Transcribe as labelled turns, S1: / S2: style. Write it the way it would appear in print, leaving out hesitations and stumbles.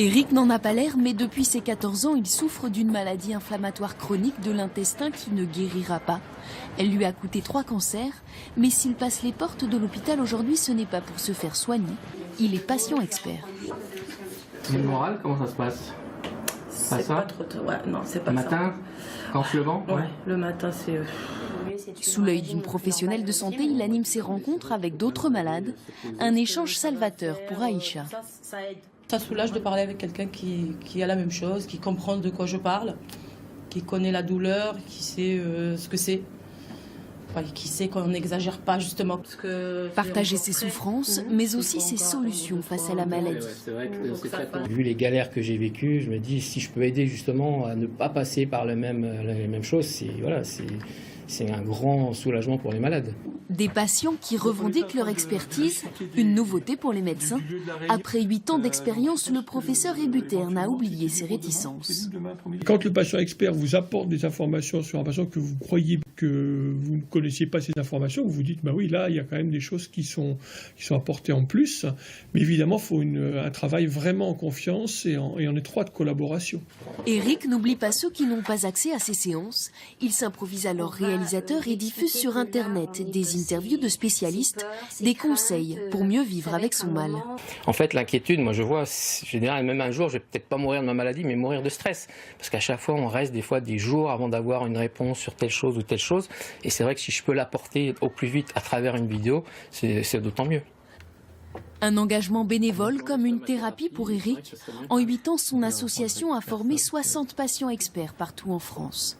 S1: Eric n'en a pas l'air, mais depuis ses 14 ans, il souffre d'une maladie inflammatoire chronique de l'intestin qui ne guérira pas. Elle lui a coûté 3 cancers, mais s'il passe les portes de l'hôpital aujourd'hui, ce n'est pas pour se faire soigner. Il est patient expert.
S2: Le moral, comment ça se passe?
S3: C'est pas trop tôt. Ouais, non, c'est pas
S2: le
S3: ça.
S2: matin, quand se levant?
S3: Ouais, le matin, c'est...
S1: Sous l'œil d'une professionnelle de santé, il anime ses rencontres avec d'autres malades. Un échange salvateur pour Aïcha.
S3: Ça soulage de parler avec quelqu'un qui a la même chose, qui comprend de quoi je parle, qui connaît la douleur, qui sait ce que c'est. Enfin, qui sait qu'on n'exagère pas justement. Parce que
S1: partager ses souffrances, mais aussi ses solutions face à la maladie.
S4: Vu les galères que j'ai vécues, je me dis si je peux aider justement à ne pas passer par les mêmes choses, c'est un grand soulagement pour les malades.
S1: Des patients qui revendiquent leur expertise, une nouveauté pour les médecins. Après 8 ans d'expérience, le professeur Hébuterne a oublié ses réticences.
S5: Quand le patient expert vous apporte des informations sur un patient que vous croyez que vous ne connaissiez pas ces informations, vous vous dites bah oui, là il y a quand même des choses qui sont apportées en plus. Mais évidemment, il faut un travail vraiment en confiance et en étroite collaboration.
S1: Eric n'oublie pas ceux qui n'ont pas accès à ces séances. Il s'improvise alors réalisateur et diffuse sur Internet des interviews de spécialistes, des conseils pour mieux vivre avec son mal.
S4: En fait, l'inquiétude, moi je vois, je dirais même un jour, je vais peut-être pas mourir de ma maladie, mais mourir de stress. Parce qu'à chaque fois, on reste des fois des jours avant d'avoir une réponse sur telle chose ou telle chose. Et c'est vrai que si je peux l'apporter au plus vite à travers une vidéo, c'est d'autant mieux.
S1: Un engagement bénévole comme une thérapie pour Eric. En 8 ans, son association a formé 60 patients experts partout en France.